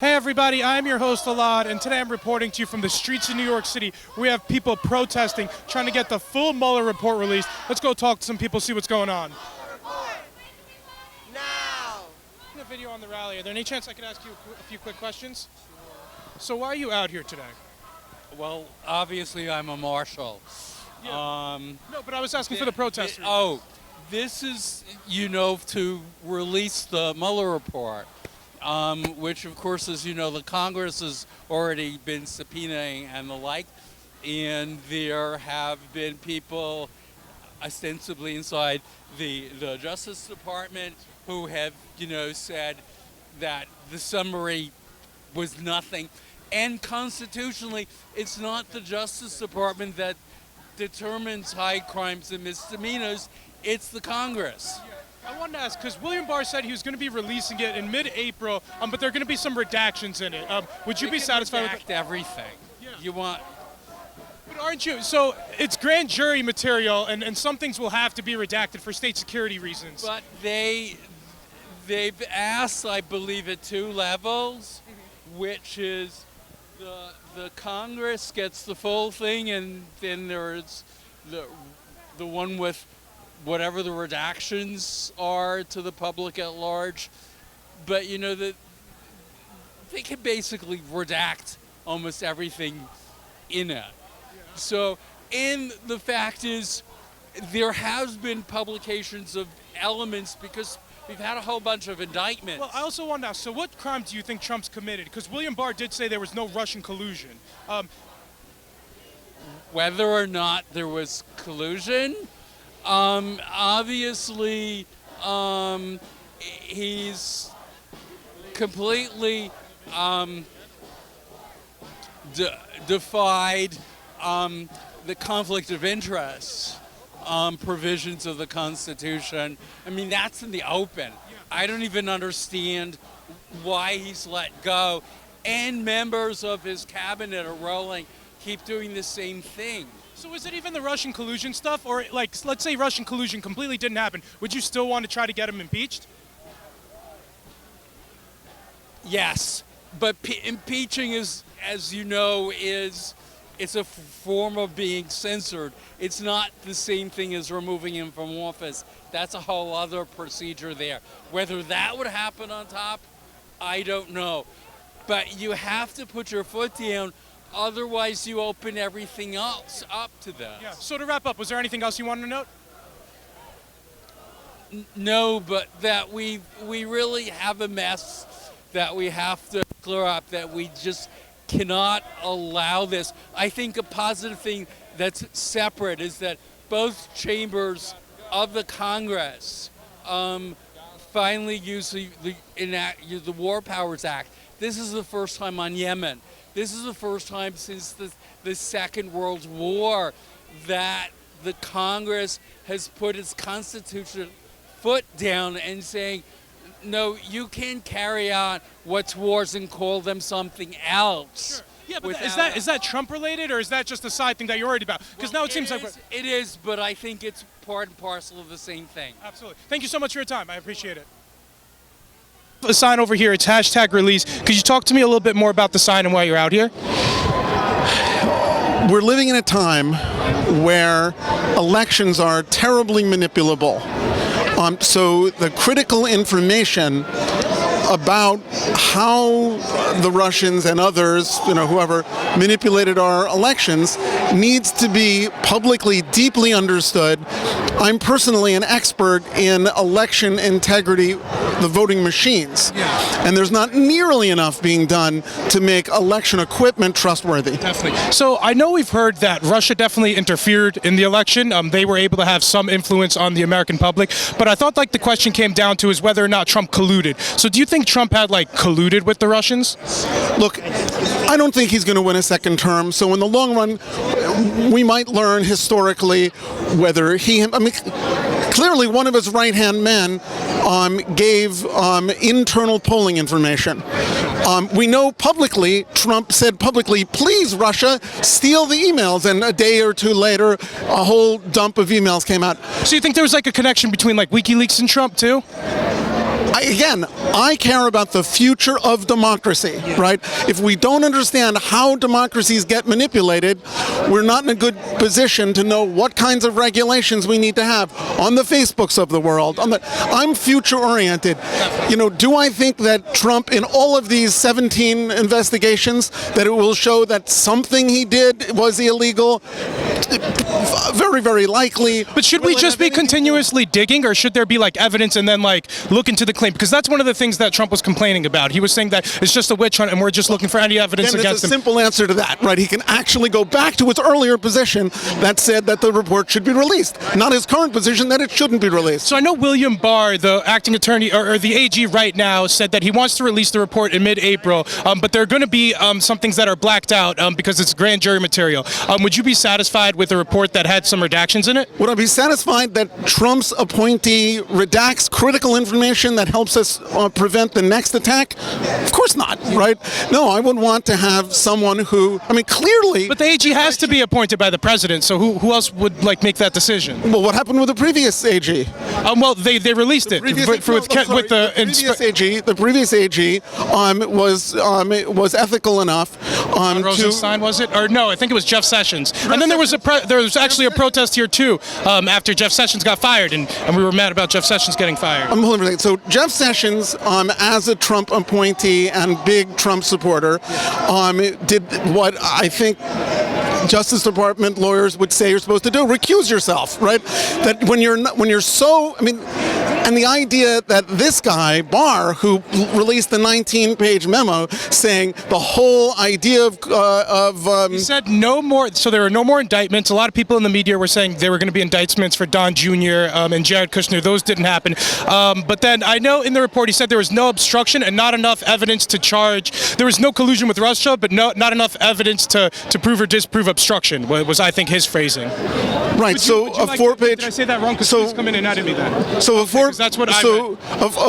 Hey everybody, I'm your host Alad, and today I'm reporting to you from the streets of New York City. We have people protesting, trying to get the full Mueller report released. Let's go talk to some people, see what's going on. Now! In the video on the rally, are there any chance I could ask you a few quick questions? So why are you out here today? Well, obviously I'm a marshal. Yeah. No, but I was asking for the protesters. This is, to release the Mueller report. Which, of course, as you know, the Congress has already been subpoenaing and the like, and there have been people ostensibly inside the Justice Department who have, said that the summary was nothing. And constitutionally, it's not the Justice Department that determines high crimes and misdemeanors, it's the Congress. I wanted to ask, because William Barr said he was going to be releasing it in mid-April, but there are going to be some redactions in it. Would you be satisfied with everything? Yeah. You want... But aren't you? So it's grand jury material, and some things will have to be redacted for state security reasons. But they've asked, I believe, at two levels, which is the Congress gets the full thing, and then there's the one with whatever the redactions are to the public at large. But that they can basically redact almost everything in it. Yeah. So, and the fact is, there has been publications of elements because we've had a whole bunch of indictments. Well, I also want to ask, so what crime do you think Trump's committed? Because William Barr did say there was no Russian collusion. Whether or not there was collusion, obviously, he's completely defied the conflict of interest provisions of the Constitution. I mean, that's in the open. I don't even understand why he's let go. And members of his cabinet are keep doing the same thing. So is it even the Russian collusion stuff? Or, let's say Russian collusion completely didn't happen. Would you still want to try to get him impeached? Yes. But impeaching is, as you know, it's a form of being censored. It's not the same thing as removing him from office. That's a whole other procedure there. Whether that would happen on top, I don't know. But you have to put your foot down. Otherwise, you open everything else up to this. Yeah. So to wrap up, was there anything else you wanted to note? No, but that we really have a mess that we have to clear up, that we just cannot allow this. I think a positive thing that's separate is that both chambers of the Congress finally use the War Powers Act. This is the first time on Yemen. This is the first time since the Second World War that the Congress has put its constitutional foot down and saying, no, you can't carry out what's wars and call them something else. Sure. Yeah, but is that Trump related, or is that just a side thing that you're worried about? Because now it seems like it is, but I think it's part and parcel of the same thing. Absolutely. Thank you so much for your time. I appreciate it. A sign over here, it's #release. Could you talk to me a little bit more about the sign and why you're out here? We're living in a time where elections are terribly manipulable. So the critical information about how the Russians and others, whoever manipulated our elections, needs to be publicly deeply understood. I'm personally an expert in election integrity, the voting machines. Yeah. And there's not nearly enough being done to make election equipment trustworthy. Definitely. So I know we've heard that Russia definitely interfered in the election. They were able to have some influence on the American public. But I thought the question came down to is whether or not Trump colluded. So do you think Trump had colluded with the Russians? Look, I don't think he's going to win a second term. So in the long run, we might learn historically whether clearly one of his right-hand men gave internal polling information. We know publicly, Trump said publicly, please, Russia, steal the emails. And a day or two later, a whole dump of emails came out. So you think there was a connection between WikiLeaks and Trump too? I care about the future of democracy, right? If we don't understand how democracies get manipulated, we're not in a good position to know what kinds of regulations we need to have on the Facebooks of the world. I'm future-oriented. Do I think that Trump, in all of these 17 investigations, that it will show that something he did was illegal? Very, very likely. But should we just be continuously digging, or should there be evidence and then look into the claim? Because that's one of the things that Trump was complaining about. He was saying that it's just a witch hunt and we're just looking for any evidence against him. There's a simple answer to that, right? He can actually go back to his earlier position that said that the report should be released, not his current position that it shouldn't be released. So I know William Barr, the acting attorney, or the AG right now, said that he wants to release the report in mid-April, but there are going to be some things that are blacked out because it's grand jury material. Would you be satisfied with a report that had some redactions in it? Would I be satisfied that Trump's appointee redacts critical information that helps us prevent the next attack? Of course not, right? No, I would want to have someone who, clearly... But the AG has to be appointed by the president, so who else would make that decision? Well, what happened with the previous AG? Well, they released it. The previous AG was ethical enough Rosenstein, was it? Or no, I think it was Jeff Sessions. And then there was actually a protest here too after Jeff Sessions got fired, and we were mad about Jeff Sessions getting fired. So Jeff Sessions, as a Trump appointee and big Trump supporter, did what I think Justice Department lawyers would say you're supposed to do: recuse yourself, right? That when you're so, and the idea that this guy Barr, who released the 19-page memo saying the whole idea of he said no more. So there were no more indictments. A lot of people in the media were saying there were going to be indictments for Don Jr. And Jared Kushner. Those didn't happen. But then I know in the report he said there was no obstruction and not enough evidence to charge. There was no collusion with Russia, but not enough evidence to prove or disprove obstruction. Was I think his phrasing. Right. Would so you a four-page. Did I say that wrong? Please come in and edit me then. So a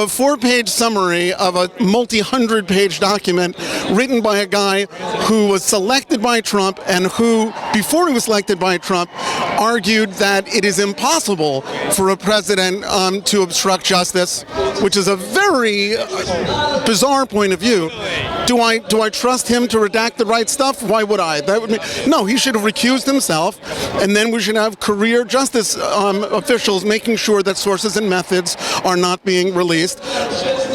four-page summary of a multi-hundred-page document written by a guy who was selected by Trump and who, before he was selected by Trump, argued that it is impossible for a president to obstruct justice, which is a very bizarre point of view. Do I trust him to redact the right stuff? Why would I? No, he should have recused himself, and then we should have career justice officials making sure that sources and methods are not being released.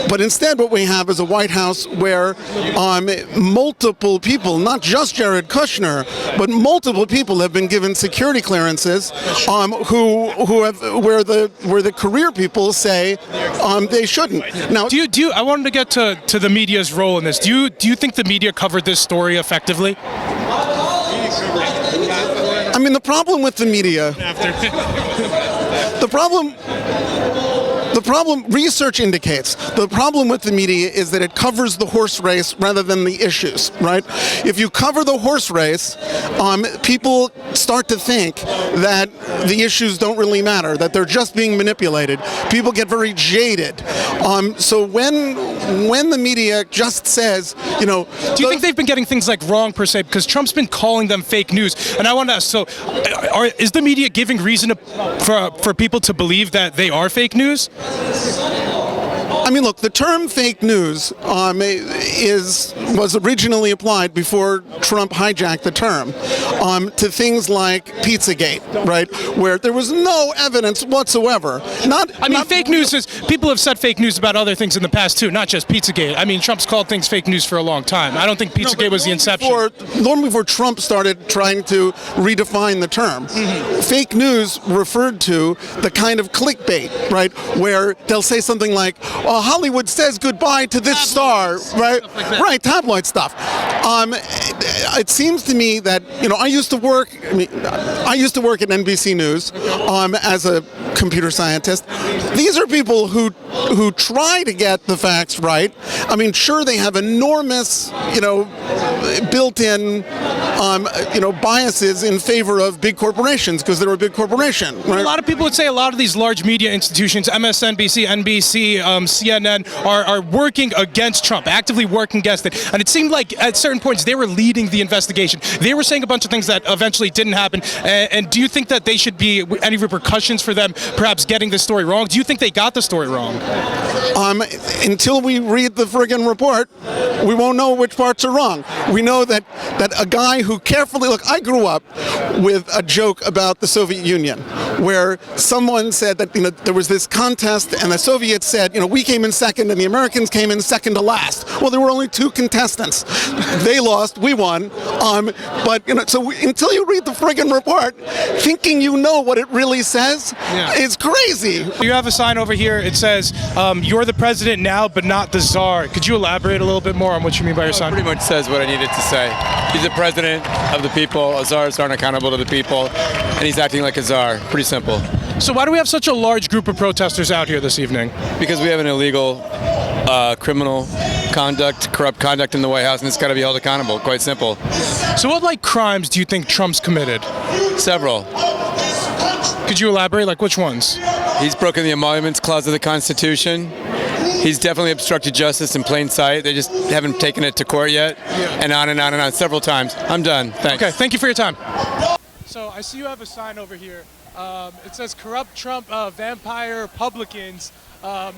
But instead what we have is a White House where multiple people, not just Jared Kushner, but multiple people have been given security clearances where the career people say they shouldn't. Now, I wanted to get to the media's role in this. Do you think the media covered this story effectively? The problem with the media, the problem research indicates the problem with the media is that it covers the horse race rather than the issues, right? If you cover the horse race, people start to think that the issues don't really matter, that they're just being manipulated. People get very jaded. So when the media just says, do you think they've been getting things wrong per se? Because Trump's been calling them fake news, and I want to ask: so, is the media giving reason for people to believe that they are fake news? Look, the term fake news was originally applied before Trump hijacked the term to things like Pizzagate, right, where there was no evidence whatsoever. Fake news is, people have said fake news about other things in the past too, not just Pizzagate. Trump's called things fake news for a long time. I don't think Pizzagate was the inception. Long before Trump started trying to redefine the term, fake news referred to the kind of clickbait, right, where they'll say something like, Hollywood says goodbye to this star, right? Right, tabloid stuff. It seems to me that I used to work at NBC News as a computer scientist. These are people who try to get the facts right. Sure, they have enormous, built-in, biases in favor of big corporations because they're a big corporation. Right? A lot of people would say a lot of these large media institutions, MSNBC, NBC, CNN, are working against Trump, actively working against it. And it seemed like at certain points they were leading the investigation. They were saying a bunch of things that eventually didn't happen. And do you think that they should be any repercussions for them perhaps getting the story wrong. Do you think they got the story wrong? Until we read the friggin' report, we won't know which parts are wrong. We know that a guy who carefully, look, I grew up with a joke about the Soviet Union, where someone said that there was this contest, and the Soviets said, we came in second, and the Americans came in second to last. Well, there were only two contestants. They lost, we won. Until you read the friggin' report, thinking you know what it really says, is crazy. You have a sign over here. It says, "You're the president now, but not the czar." Could you elaborate a little bit more on what you mean by your sign? It pretty much says what I needed to say. He's the president of the people. Czars aren't accountable to the people, and he's acting like a czar. Pretty simple. So why do we have such a large group of protesters out here this evening? Because we have an illegal, criminal conduct, corrupt conduct in the White House, and it's got to be held accountable. Quite simple. So what crimes do you think Trump's committed? Several. Could you elaborate? Like which ones? He's broken the Emoluments Clause of the Constitution. He's definitely obstructed justice in plain sight. They just haven't taken it to court yet. And on and on and on, several times. I'm done. Thanks. Okay, thank you for your time. So I see you have a sign over here. It says corrupt Trump vampire Republicans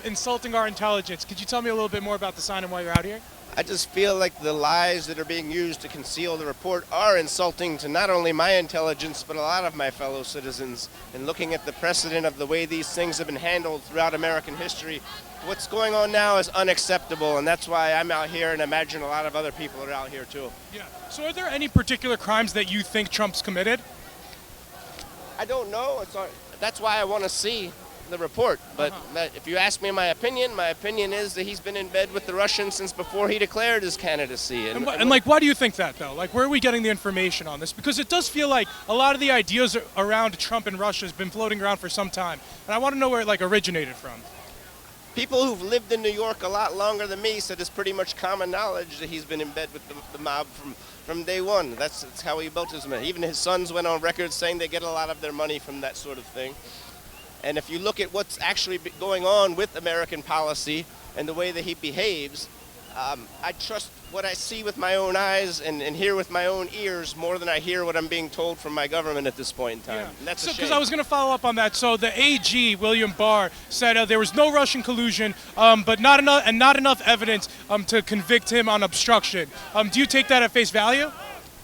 insulting our intelligence. Could you tell me a little bit more about the sign and why you're out here? I just feel like the lies that are being used to conceal the report are insulting to not only my intelligence, but a lot of my fellow citizens. And looking at the precedent of the way these things have been handled throughout American history, what's going on now is unacceptable, and that's why I'm out here, and I imagine a lot of other people are out here too. Yeah. So are there any particular crimes that you think Trump's committed? I don't know. That's why I want to see the report. But if you ask me my opinion is that he's been in bed with the Russians since before he declared his candidacy. And why do you think that, though? Like, where are we getting the information on this? Because it does feel like a lot of the ideas around Trump and Russia has been floating around for some time. And I want to know where it, originated from. People who've lived in New York a lot longer than me said it's pretty much common knowledge that he's been in bed with the mob from day one. That's how he built his money. Even his sons went on record saying they get a lot of their money from that sort of thing. And if you look at what's actually going on with American policy and the way that he behaves, I trust what I see with my own eyes and hear with my own ears more than I hear what I'm being told from my government at this point in time. Yeah. And that's a shame. Because I was going to follow up on that. So the AG, William Barr, said there was no Russian collusion, but not enough evidence to convict him on obstruction. Do you take that at face value?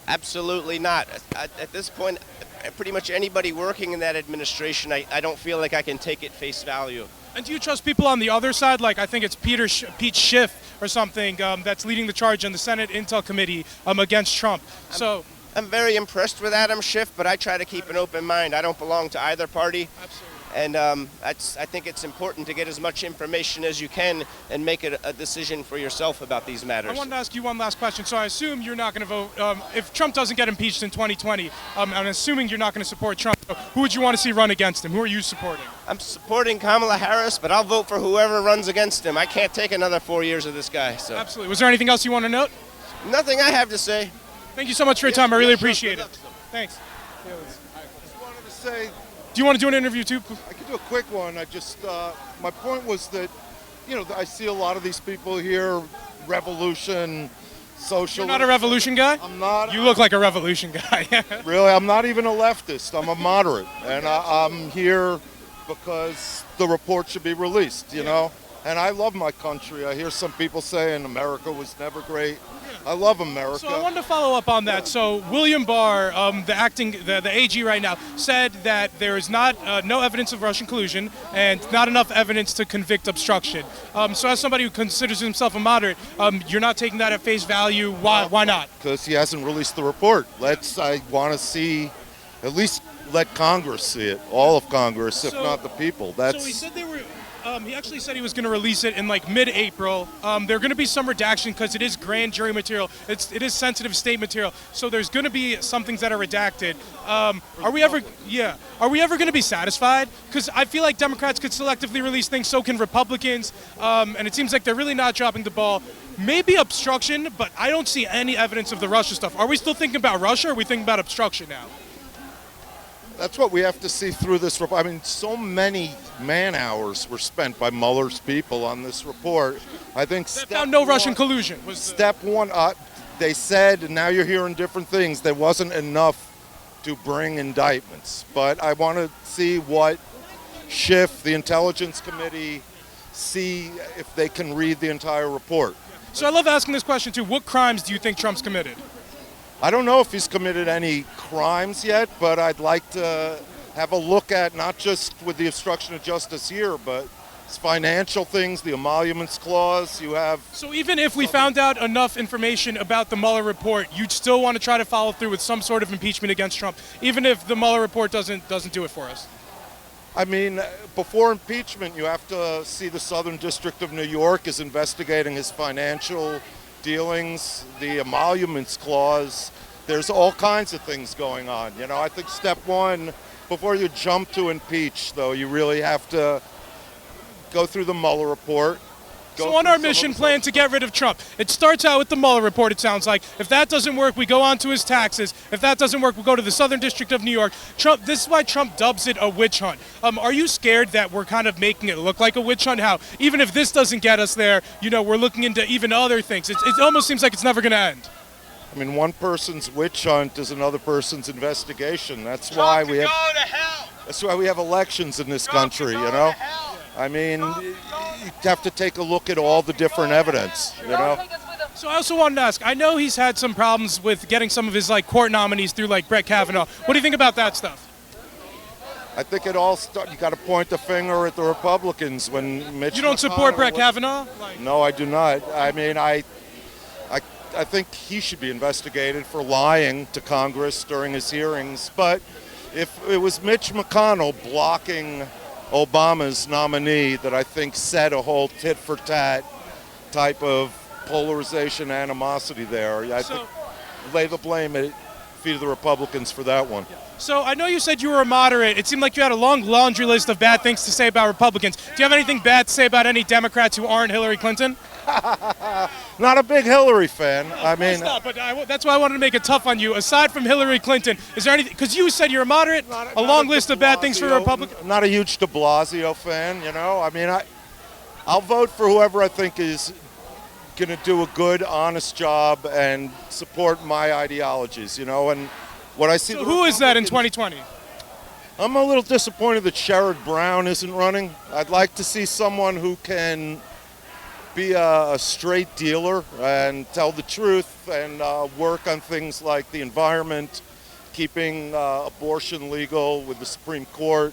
Absolutely not. At this point, pretty much anybody working in that administration, I don't feel like I can take it face value. And do you trust people on the other side? Like, I think it's Pete Schiff or something that's leading the charge in the Senate Intel Committee against Trump. I'm very impressed with Adam Schiff, but I try to keep an open mind. I don't belong to either party. Absolutely. And I think it's important to get as much information as you can and make a decision for yourself about these matters. I wanted to ask you one last question. So I assume you're not going to vote, if Trump doesn't get impeached in 2020, I'm assuming you're not going to support Trump. So who would you want to see run against him? Who are you supporting? I'm supporting Kamala Harris, but I'll vote for whoever runs against him. I can't take another 4 years of this guy. So. Absolutely. Was there anything else you want to note? Nothing I have to say. Thank you so much for your time. I really appreciate it. Thanks. I just wanted to say, do you want to do an interview too? I could do a quick one. My point was that, I see a lot of these people here, revolution, social. You're not a revolution guy? I'm not. You look like a revolution guy. Really, I'm not even a leftist. I'm a moderate. And I'm here because the report should be released, you know? And I love my country. I hear some people saying America was never great. I love America. So I wanted to follow up on that. So William Barr, the AG right now, said that there is no evidence of Russian collusion and not enough evidence to convict obstruction. So as somebody who considers himself a moderate, you're not taking that at face value. Why not? Because he hasn't released the report. I want to see, at least let Congress see it, all of Congress, if not the people. So he said they were. He actually said he was going to release it in mid-April. There are going to be some redaction because it is grand jury material. It is sensitive state material. So there's going to be some things that are redacted. Are we ever going to be satisfied? Because I feel like Democrats could selectively release things, so can Republicans. And it seems like they're really not dropping the ball. Maybe obstruction, but I don't see any evidence of the Russia stuff. Are we still thinking about Russia, or are we thinking about obstruction now? That's what we have to see through this report. I mean, so many man-hours were spent by Mueller's people on this report. I think Russian collusion. Step one, they said, and now you're hearing different things, there wasn't enough to bring indictments. But I want to see what Schiff, the Intelligence Committee, see if they can read the entire report. So I love asking this question too. What crimes do you think Trump's committed? I don't know if he's committed any crimes yet, but I'd like to have a look at not just with the obstruction of justice here, but his financial things, the emoluments clause. You have. So even if we found out enough information about the Mueller report, you'd still want to try to follow through with some sort of impeachment against Trump, even if the Mueller report doesn't do it for us. I mean, before impeachment, you have to see the Southern District of New York is investigating his financial dealings, the emoluments clause. There's all kinds of things going on. You know, I think step one, before you jump to impeach, though, you really have to go through the Mueller report. So on our mission plan to get rid of Trump, it starts out with the Mueller report, it sounds like. If that doesn't work, we go on to his taxes. If that doesn't work, we'll go to the Southern District of New York. Trump. This is why Trump dubs it a witch hunt. Are you scared that we're kind of making it look like a witch hunt? How even if this doesn't get us there, you know, we're looking into even other things. It almost seems like it's never going to end. I mean, one person's witch hunt is another person's investigation. That's why we have. Go to hell. That's why we have elections in this country. You know. I mean, you have to take a look at all the different evidence, you know? So I also wanted to ask, I know he's had some problems with getting some of his court nominees through Brett Kavanaugh. What do you think about that stuff? I think it all you got to point the finger at the Republicans when Mitch. You don't support Brett Kavanaugh? No, I do not. I mean, I think he should be investigated for lying to Congress during his hearings. But if it was Mitch McConnell blocking Obama's nominee that I think set a whole tit-for-tat type of polarization, animosity there. I think lay the blame at feet of the Republicans for that one. So I know you said you were a moderate. It seemed like you had a long laundry list of bad things to say about Republicans. Do you have anything bad to say about any Democrats who aren't Hillary Clinton? Not a big Hillary fan. I mean, but that's why I wanted to make it tough on you. Aside from Hillary Clinton, is there anything? Because you said you're a moderate. A long list of bad things for Republicans. Not a huge de Blasio fan, you know. I mean, I'll vote for whoever I think is going to do a good, honest job and support my ideologies, you know. And what I see. So who is that in 2020? I'm a little disappointed that Sherrod Brown isn't running. I'd like to see someone who can be a straight dealer and tell the truth and work on things like the environment, keeping abortion legal with the Supreme Court.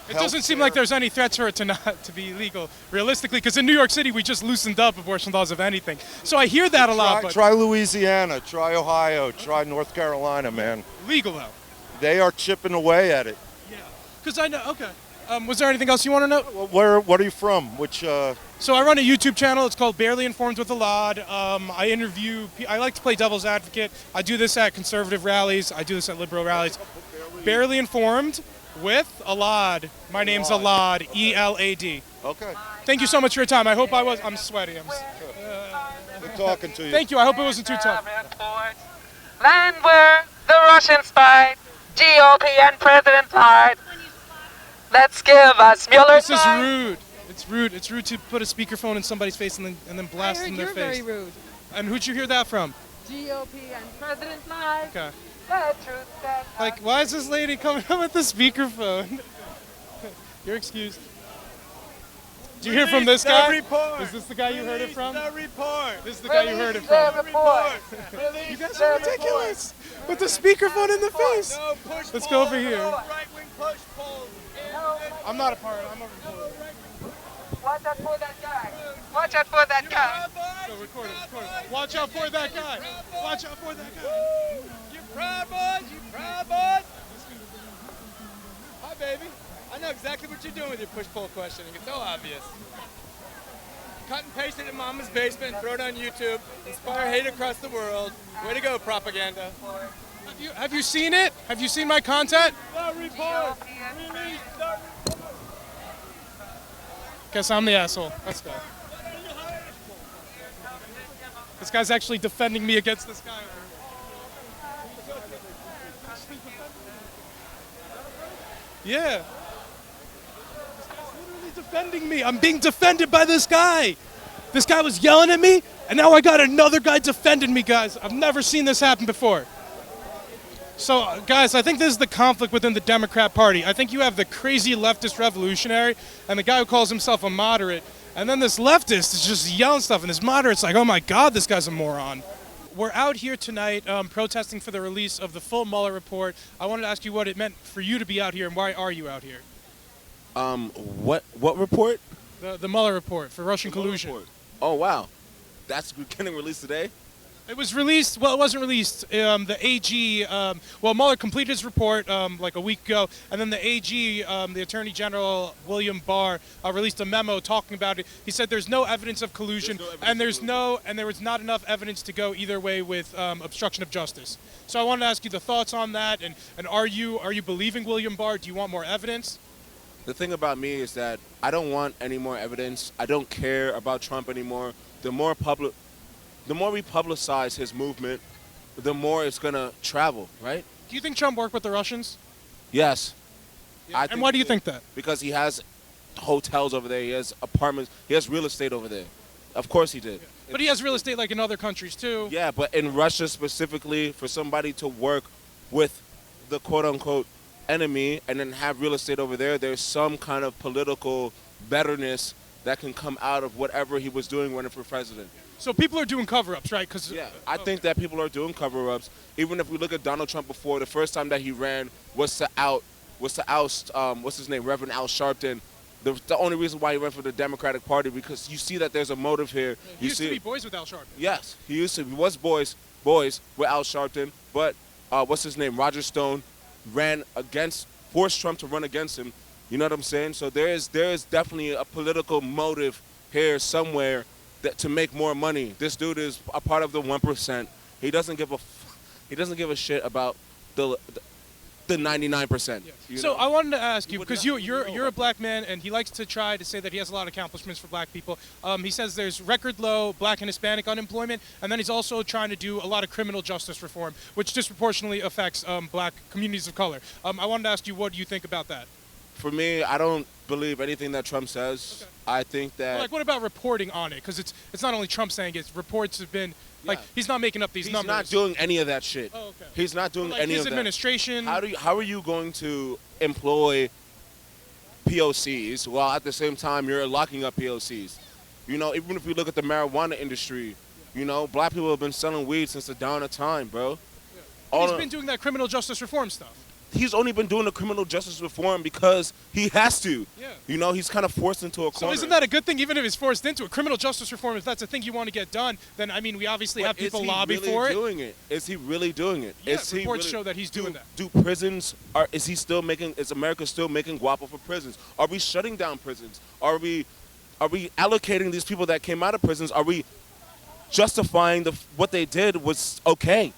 It doesn't seem like there's any threats for it to be legal, realistically, because in New York City we just loosened up abortion laws, if anything. So I hear that a lot. But try Louisiana, try Ohio, try North Carolina, man. Legal though. They are chipping away at it. Yeah. Because I know. Okay. Was there anything else you want to know? What are you from? Which? So I run a YouTube channel. It's called Barely Informed with Alad. I interview. I like to play devil's advocate. I do this at conservative rallies. I do this at liberal rallies. Barely Informed with Alad. My name's Alad. E-L-A-D. Okay. Thank you so much for your time. I hope I'm sweaty. Good talking to you. Thank you. I hope it wasn't too tough. Land where the Russians fight, GOP and President fight. Let's give us Mueller. This is rude. It's rude. It's rude to put a speakerphone in somebody's face and then blast in their face. You're very rude. And who'd you hear that from? GOP and President fight. Okay. The truth that Like, why is this lady coming up with the speakerphone? You're excused. Did you hear from this guy? Is this the guy you heard it from? This is the guy you heard it from. You guys are ridiculous. With the speakerphone in the face. Let's go over here. I'm not a part. I'm a reporter. Watch out for that guy. Watch out for that guy. Go record it. Watch out for that guy. Watch out for that guy. You proud, boys? You proud, boys? Hi, baby. I know exactly what you're doing with your push-pull questioning. It's so obvious. Cut and paste it in mama's basement and throw it on YouTube. Inspire hate across the world. Way to go, propaganda. Have you seen it? Have you seen my content? The report. Release the report. Guess I'm the asshole. Let's go. This guy's actually defending me against this guy. Yeah. This guy's literally defending me. I'm being defended by this guy. This guy was yelling at me, and now I got another guy defending me, guys. I've never seen this happen before. So, guys, I think this is the conflict within the Democrat Party. I think you have the crazy leftist revolutionary and the guy who calls himself a moderate, and then this leftist is just yelling stuff, and this moderate's like, oh my God, this guy's a moron. We're out here tonight protesting for the release of the full Mueller report. I wanted to ask you what it meant for you to be out here, and why are you out here? What report? The Mueller report for Russian collusion. Report. Oh, wow. That's getting released today? It was released, well, it wasn't released. The AG, Mueller completed his report like a week ago, and then the AG, the Attorney General William Barr, released a memo talking about it. He said there's no evidence of collusion, and there was not enough evidence to go either way with obstruction of justice. So I wanted to ask you the thoughts on that, and are you believing William Barr? Do you want more evidence? The thing about me is that I don't want any more evidence. I don't care about Trump anymore. The more we publicize his movement, the more it's going to travel, right? Do you think Trump worked with the Russians? Yes. Yeah. And why do you think that? Because he has hotels over there. He has apartments. He has real estate over there. Of course he did. Yeah. But he has real estate like in other countries too. Yeah, but in Russia specifically, for somebody to work with the quote-unquote enemy and then have real estate over there, there's some kind of political betterness that can come out of whatever he was doing running for president. So people are doing cover-ups, right? I think that people are doing cover-ups. Even if we look at Donald Trump before, the first time that he ran was to oust what's his name, Reverend Al Sharpton. The only reason why he ran for the Democratic Party, because you see that there's a motive here. He used to be boys with Al Sharpton. Yes, he was boys with Al Sharpton, but what's his name, Roger Stone, forced Trump to run against him. You know what I'm saying? So there is definitely a political motive here somewhere to make more money. This dude is a part of the 1%. He doesn't give a shit about the 99%. Yeah. So I wanted to ask you, because you're a black man, and he likes to try to say that he has a lot of accomplishments for black people. He says there's record low black and Hispanic unemployment, and then he's also trying to do a lot of criminal justice reform, which disproportionately affects black communities of color. I wanted to ask you, what do you think about that? For me, I don't believe anything that Trump says. Okay. I think that... Well, like, what about reporting on it? Because it's not only Trump saying it. Reports have been... Like, he's not making up these numbers. He's not doing any of that shit. Oh, okay. He's not doing any of that. His administration... How are you going to employ POCs while at the same time you're locking up POCs? You know, even if we look at the marijuana industry, you know, black people have been selling weed since the dawn of time, bro. Yeah. He's been doing that criminal justice reform stuff. He's only been doing the criminal justice reform because he has to. Yeah. You know, he's kind of forced into a corner. So isn't that a good thing, even if he's forced into it? Criminal justice reform, if that's a thing you want to get done, then, I mean, we obviously have people lobby for it. Is he really doing it? Yeah, reports show that he's doing that. Is America still making guapo for prisons? Are we shutting down prisons? Are we allocating these people that came out of prisons? Are we justifying what they did was okay?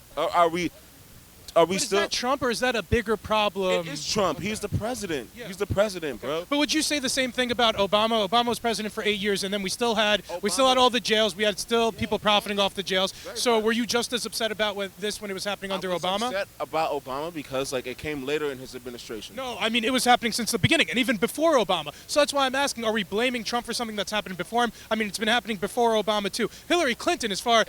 But is that Trump, or is that a bigger problem? It is Trump. Okay. He's the president. Yeah. He's the president, bro. But would you say the same thing about Obama? Obama was president for 8 years, and then we still had all the jails. We had people profiting off the jails. So were you just as upset about this when it was happening under Obama? I was upset about Obama because it came later in his administration. No, I mean, it was happening since the beginning, and even before Obama. So that's why I'm asking, are we blaming Trump for something that's happened before him? I mean, it's been happening before Obama, too. Hillary Clinton, as far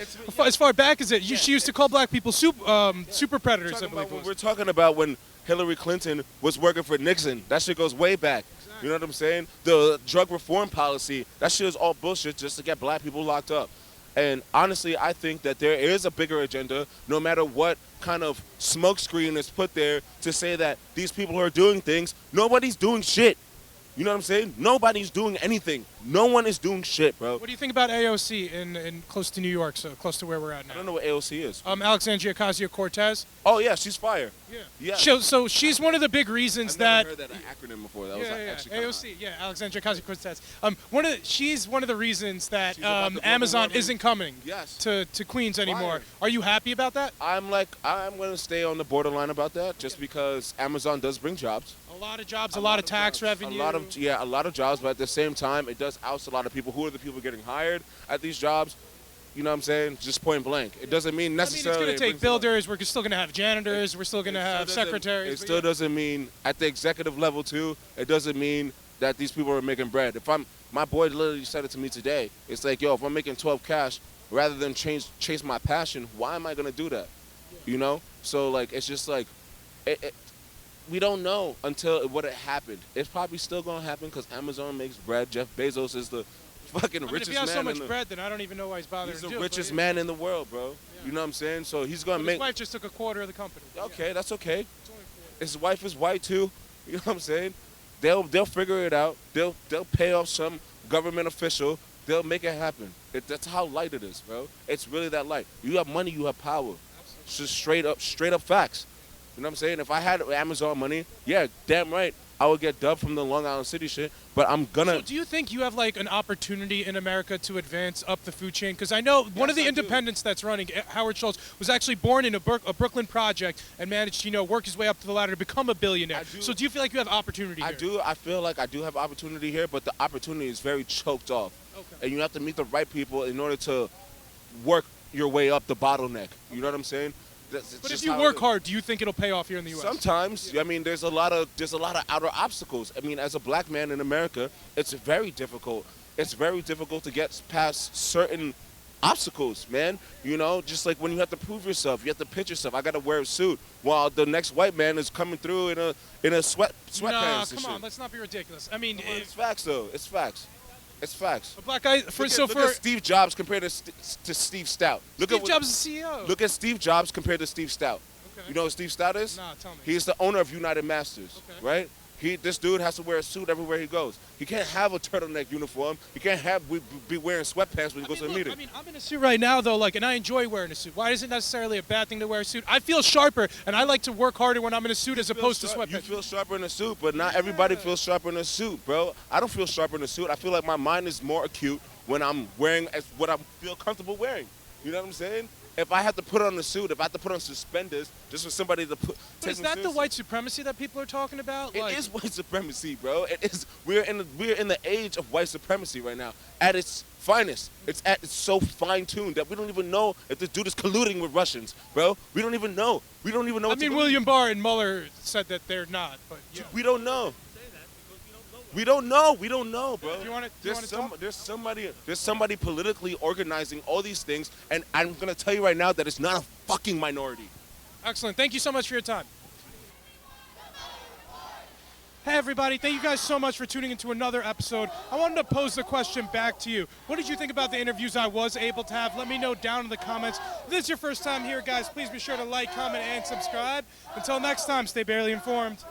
back as she used to call black people super predators. We're talking about when Hillary Clinton was working for Nixon. That shit goes way back. Exactly. You know what I'm saying? The drug reform policy, that shit is all bullshit just to get black people locked up. And honestly, I think that there is a bigger agenda, no matter what kind of smokescreen is put there to say that these people are doing things. Nobody's doing shit. You know what I'm saying? Nobody's doing anything. No one is doing shit, bro. What do you think about AOC in close to New York, so close to where we're at now? I don't know what AOC is. Alexandria Ocasio-Cortez. Oh, yeah, she's fire. Yeah. So she's one of the big reasons I've never heard that acronym before. That was actually AOC, Alexandria Ocasio-Cortez. She's one of the reasons that Amazon isn't coming to Queens anymore. Fire. Are you happy about that? I'm going to stay on the borderline about that just because Amazon does bring jobs. A lot of jobs, a lot of tax revenue. A lot of jobs, but at the same time, it does oust a lot of people. Who are the people getting hired at these jobs? You know what I'm saying? Just point blank. It doesn't mean necessarily... I mean, it's going to take builders. We're still going to have janitors. We're still going to have secretaries. It still doesn't mean, at the executive level, too, it doesn't mean that these people are making bread. My boy literally said it to me today. It's like, yo, if I'm making 12 cash, rather than chase my passion, why am I going to do that? You know? So, it's just We don't know until what it happened. It's probably still gonna happen because Amazon makes bread. Jeff Bezos is the fucking richest if he has man so much in the bread, then I don't even know why he's bothering He's to the do it, richest but man in the world, bro. You know what I'm saying? So he's gonna His make. wife just took a quarter of the company. Okay, that's okay. His wife is white too. You know what I'm saying? They'll figure it out. They'll pay off some government official. They'll make it happen. That's how light it is, bro. It's really that light. You have money, you have power. It's just straight up facts. You know what I'm saying? If I had Amazon money, yeah, damn right, I would get dubbed from the Long Island City shit. But I'm gonna. So do you think you have like an opportunity in America to advance up the food chain? Because I know one of the independents that's running, Howard Schultz, was actually born in a Brooklyn project and managed to work his way up to the ladder to become a billionaire. So do you feel like you have opportunity here? I do. I feel like I do have opportunity here, but the opportunity is very choked off. Okay. And you have to meet the right people in order to work your way up the bottleneck. You know what I'm saying? But if you work hard, do you think it'll pay off here in the U.S.? Sometimes. I mean, there's a lot of outer obstacles. I mean, as a black man in America, it's very difficult. It's very difficult to get past certain obstacles, man. You know, just like when you have to prove yourself, you have to pitch yourself. I got to wear a suit while the next white man is coming through in a sweatpants. Nah, come on, let's not be ridiculous. I mean, it's facts though. It's facts. It's facts. A black guy. Look at Steve Jobs compared to Steve Stout. Steve Jobs is the CEO. Look at Steve Jobs compared to Steve Stout. Okay. You know what Steve Stout is? Nah, tell me. He's the owner of United Masters, right? This dude has to wear a suit everywhere he goes. He can't have a turtleneck uniform. He can't be wearing sweatpants when he goes to a meeting. I mean, I'm in a suit right now, though, and I enjoy wearing a suit. Why is it necessarily a bad thing to wear a suit? I feel sharper, and I like to work harder when I'm in a suit as opposed to sweatpants. You feel sharper in a suit, but not everybody feels sharper in a suit, bro. I don't feel sharper in a suit. I feel like my mind is more acute when I'm wearing what I feel comfortable wearing. You know what I'm saying? If I have to put on a suit, if I have to put on suspenders, just for somebody to put. But is that the white supremacy that people are talking about? It is white supremacy, bro. It is. We're in the age of white supremacy right now, at its finest. It's so fine tuned that we don't even know if this dude is colluding with Russians, bro. We don't even know. We don't even know. I mean, William Barr and Mueller said that they're not, but yeah. We don't know. We don't know. We don't know, bro. There's somebody politically organizing all these things, and I'm gonna tell you right now that it's not a fucking minority. Excellent. Thank you so much for your time. Hey everybody, thank you guys so much for tuning into another episode. I wanted to pose the question back to you. What did you think about the interviews I was able to have? Let me know down in the comments. If this is your first time here, guys, please be sure to like, comment, and subscribe. Until next time, stay barely informed.